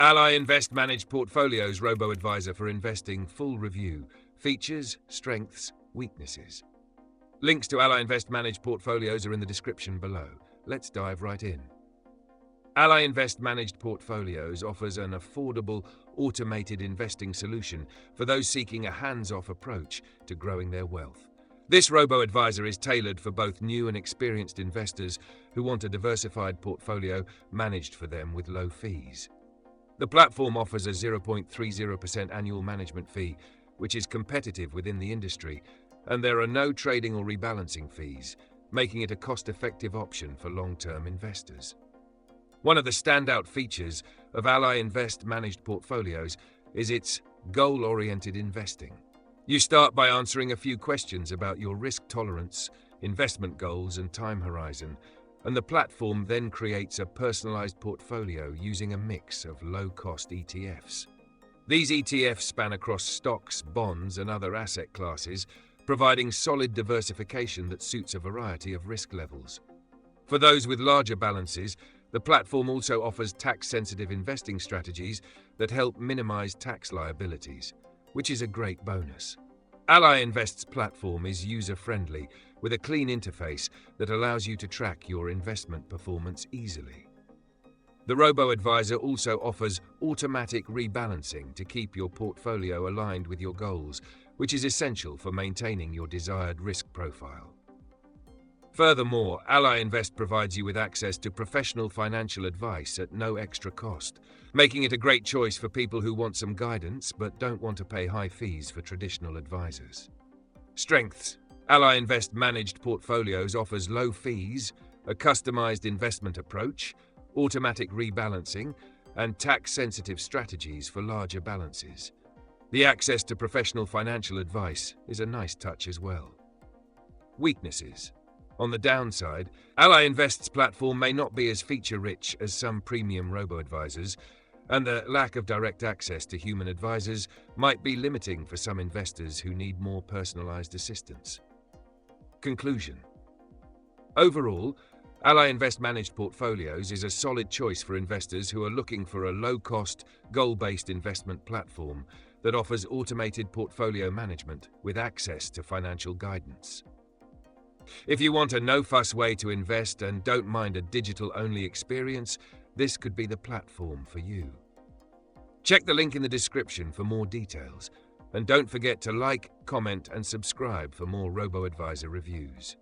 Ally Invest Managed Portfolios Robo-advisor for investing full review. Features, strengths, weaknesses. Links to Ally Invest Managed Portfolios are in the description below. Let's dive right in. Ally Invest Managed Portfolios offers an affordable, automated investing solution for those seeking a hands-off approach to growing their wealth. This robo-advisor is tailored for both new and experienced investors who want a diversified portfolio managed for them with low fees. The platform offers a 0.30% annual management fee, which is competitive within the industry, and there are no trading or rebalancing fees, making it a cost-effective option for long-term investors. One of the standout features of Ally Invest Managed Portfolios is its goal-oriented investing. You start by answering a few questions about your risk tolerance, investment goals, and time horizon, and the platform then creates a personalized portfolio using a mix of low-cost ETFs. These ETFs span across stocks, bonds, and other asset classes, providing solid diversification that suits a variety of risk levels. For those with larger balances, the platform also offers tax-sensitive investing strategies that help minimize tax liabilities, which is a great bonus. Ally Invest's platform is user-friendly, with a clean interface that allows you to track your investment performance easily. The robo-advisor also offers automatic rebalancing to keep your portfolio aligned with your goals, which is essential for maintaining your desired risk profile. Furthermore, Ally Invest provides you with access to professional financial advice at no extra cost, making it a great choice for people who want some guidance but don't want to pay high fees for traditional advisors. Strengths: Ally Invest Managed Portfolios offers low fees, a customized investment approach, automatic rebalancing, and tax-sensitive strategies for larger balances. The access to professional financial advice is a nice touch as well. Weaknesses: on the downside, Ally Invest's platform may not be as feature-rich as some premium robo-advisors, and the lack of direct access to human advisors might be limiting for some investors who need more personalized assistance. Conclusion: overall, Ally Invest Managed Portfolios is a solid choice for investors who are looking for a low-cost, goal-based investment platform that offers automated portfolio management with access to financial guidance. If you want a no-fuss way to invest and don't mind a digital-only experience, this could be the platform for you. Check the link in the description for more details, and don't forget to like, comment, and subscribe for more robo-advisor reviews.